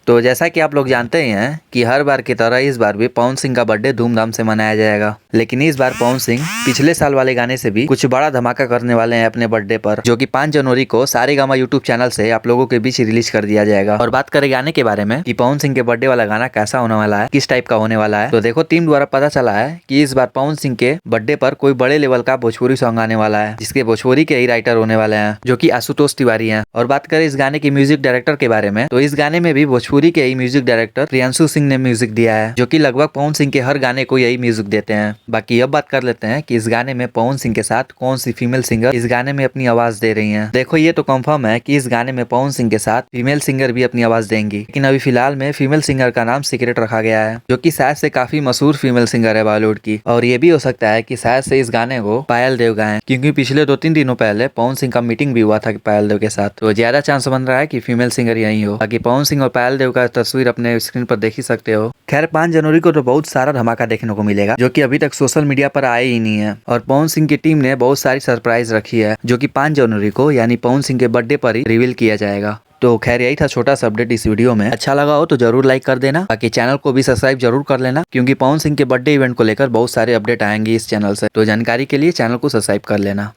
तो जैसा कि आप लोग जानते ही हैं कि हर बार की तरह इस बार भी पवन सिंह का बर्थडे धूमधाम से मनाया जाएगा, लेकिन इस बार पवन सिंह पिछले साल वाले गाने से भी कुछ बड़ा धमाका करने वाले हैं अपने बर्थडे पर, जो कि 5 जनवरी को सारेगामा यूट्यूब चैनल से आप लोगों के बीच रिलीज कर दिया जाएगा। और बात करें गाने के बारे में कि पवन सिंह के बर्थडे वाला गाना कैसा होने वाला है, किस टाइप का होने वाला है, तो देखो टीम द्वारा पता चला है कि इस बार पवन सिंह के बर्थडे पर कोई बड़े लेवल का भोजपुरी सॉन्ग आने वाला है, जिसके भोजपुरी के ही राइटर होने वाले हैं जो कि आशुतोष तिवारी हैं। और बात करें इस गाने के म्यूजिक डायरेक्टर के बारे में, तो इस गाने में भी भोजपुरी के ही म्यूजिक डायरेक्टर प्रियांशु सिंह ने म्यूजिक दिया है, जो कि लगभग पवन सिंह के हर गाने को यही म्यूजिक देते हैं। बाकी अब बात कर लेते हैं कि इस गाने में पवन सिंह के साथ कौन सी फीमेल सिंगर इस गाने में अपनी आवाज दे रही हैं। देखो ये तो कंफर्म है कि इस गाने में पवन सिंह के साथ फीमेल सिंगर भी अपनी आवाज देंगी, लेकिन अभी फिलहाल में फीमेल सिंगर का नाम सीक्रेट रखा गया है, जो कि शायद से काफी मशहूर फीमेल सिंगर है बॉलीवुड की। और ये भी हो सकता है कि शायद से इस गाने को पायल देव गाएं, क्योंकि पिछले 2-3 दिनों पहले पवन सिंह का मीटिंग भी हुआ था पायल देव के साथ, तो ज्यादा चांस बन रहा है कि फीमेल सिंगर यही हो। बाकी पवन सिंह और पायल देव का तस्वीर अपने स्क्रीन पर देख ही सकते हो। खैर 5 जनवरी को तो बहुत सारा धमाका देखने को मिलेगा, जो कि अभी तक सोशल मीडिया पर आए ही नहीं है। और पवन सिंह की टीम ने बहुत सारी सरप्राइज रखी है, जो कि 5 जनवरी को यानी पवन सिंह के बर्थडे पर ही रिवील किया जाएगा। तो खैर यही था छोटा सा अपडेट इस वीडियो में। अच्छा लगा हो तो जरूर लाइक कर देना, बाकी चैनल को भी सब्सक्राइब जरूर कर लेना, क्योंकि पवन सिंह के बर्थडे इवेंट को लेकर बहुत सारे अपडेट आएंगे इस चैनल से। तो जानकारी के लिए चैनल को सब्सक्राइब कर लेना।